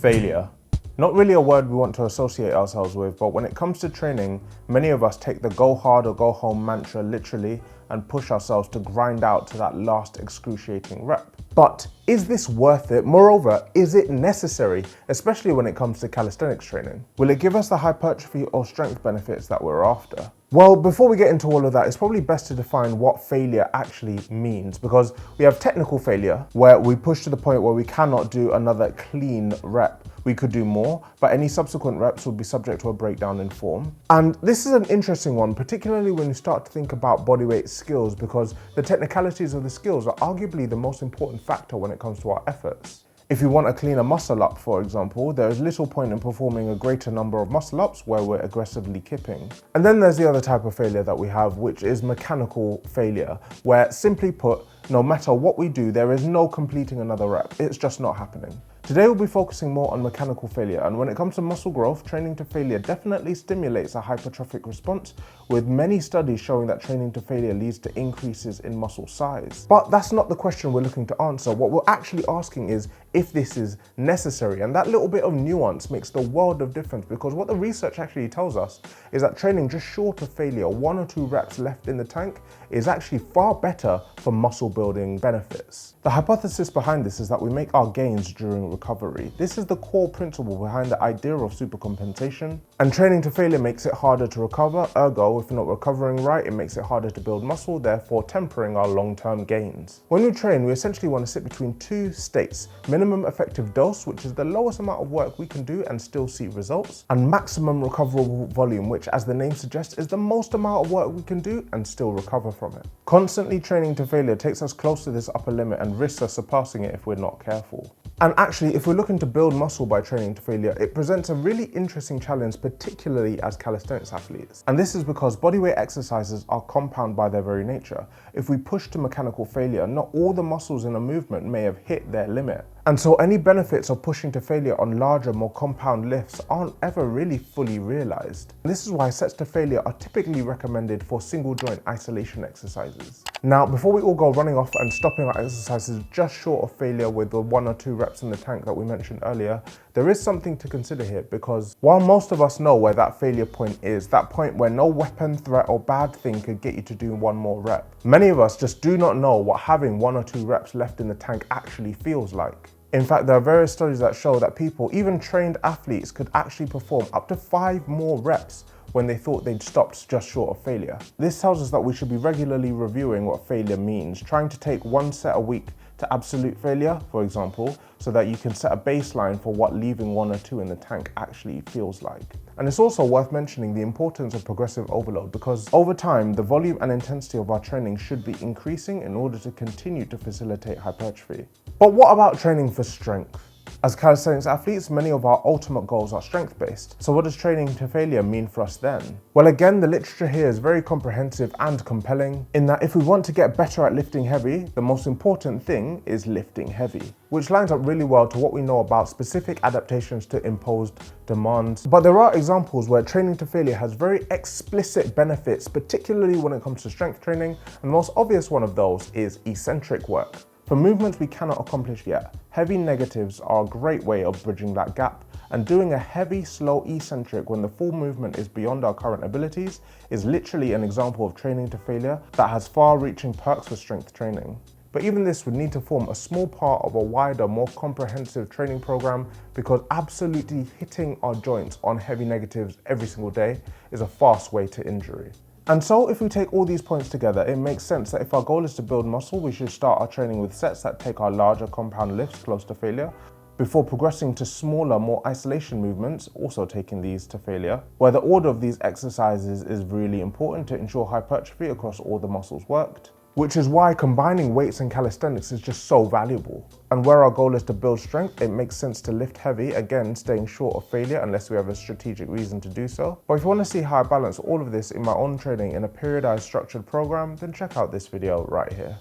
Failure. Not really a word we want to associate ourselves with, but when it comes to training, many of us take the go hard or go home mantra literally and push ourselves to grind out to that last excruciating rep. But is this worth it? Moreover, is it necessary, especially when it comes to calisthenics training? Will it give us the hypertrophy or strength benefits that we're after? Well, before we get into all of that, it's probably best to define what failure actually means, because we have technical failure, where we push to the point where we cannot do another clean rep. We could do more, but any subsequent reps would be subject to a breakdown in form. And this is an interesting one, particularly when you start to think about bodyweight skills, because the technicalities of the skills are arguably the most important factor when it comes to our efforts. If you want to clean a muscle up, for example, there is little point in performing a greater number of muscle ups where we're aggressively kipping. And then there's the other type of failure that we have, which is mechanical failure, where simply put, no matter what we do, there is no completing another rep. It's just not happening. Today we'll be focusing more on mechanical failure, and when it comes to muscle growth, training to failure definitely stimulates a hypertrophic response, with many studies showing that training to failure leads to increases in muscle size. But that's not the question we're looking to answer. What we're actually asking is if this is necessary, and that little bit of nuance makes the world of difference, because what the research actually tells us is that training just short of failure, 1 or 2 reps left in the tank, is actually far better for muscle building benefits. The hypothesis behind this is that we make our gains during recovery. This is the core principle behind the idea of supercompensation, and training to failure makes it harder to recover. Ergo, if you're not recovering right, it makes it harder to build muscle, therefore tempering our long-term gains. When we train, we essentially want to sit between 2 states: minimum effective dose, which is the lowest amount of work we can do and still see results, and maximum recoverable volume, which, as the name suggests, is the most amount of work we can do and still recover from it. Constantly training to failure takes us close to this upper limit and risks us surpassing it if we're not careful. And actually, if we're looking to build muscle by training to failure, it presents a really interesting challenge, particularly as calisthenics athletes. And this is because bodyweight exercises are compound by their very nature. If we push to mechanical failure, not all the muscles in a movement may have hit their limit. And so any benefits of pushing to failure on larger, more compound lifts aren't ever really fully realized. And this is why sets to failure are typically recommended for single joint isolation exercises. Now, before we all go running off and stopping our exercises just short of failure with the 1 or 2 reps in the tank that we mentioned earlier, there is something to consider here, because while most of us know where that failure point is, that point where no weapon, threat, or bad thing could get you to do 1 more rep, many of us just do not know what having 1 or 2 reps left in the tank actually feels like. In fact, there are various studies that show that people, even trained athletes, could actually perform up to 5 more reps when they thought they'd stopped just short of failure. This tells us that we should be regularly reviewing what failure means, trying to take 1 set a week to absolute failure, for example, so that you can set a baseline for what leaving 1 or 2 in the tank actually feels like. And it's also worth mentioning the importance of progressive overload, because over time, the volume and intensity of our training should be increasing in order to continue to facilitate hypertrophy. But what about training for strength? As calisthenics athletes, many of our ultimate goals are strength-based. So what does training to failure mean for us then? Well, again, the literature here is very comprehensive and compelling, in that if we want to get better at lifting heavy, the most important thing is lifting heavy, which lines up really well to what we know about specific adaptations to imposed demands. But there are examples where training to failure has very explicit benefits, particularly when it comes to strength training, and the most obvious one of those is eccentric work. For movements we cannot accomplish yet, heavy negatives are a great way of bridging that gap, and doing a heavy, slow eccentric when the full movement is beyond our current abilities is literally an example of training to failure that has far-reaching perks for strength training. But even this would need to form a small part of a wider, more comprehensive training program, because absolutely hitting our joints on heavy negatives every single day is a fast way to injury. And so if we take all these points together, it makes sense that if our goal is to build muscle, we should start our training with sets that take our larger compound lifts close to failure, before progressing to smaller, more isolation movements, also taking these to failure, where the order of these exercises is really important to ensure hypertrophy across all the muscles worked. Which is why combining weights and calisthenics is just so valuable. And where our goal is to build strength, it makes sense to lift heavy, again staying short of failure unless we have a strategic reason to do so. But if you want to see how I balance all of this in my own training in a periodized structured program, then check out this video right here.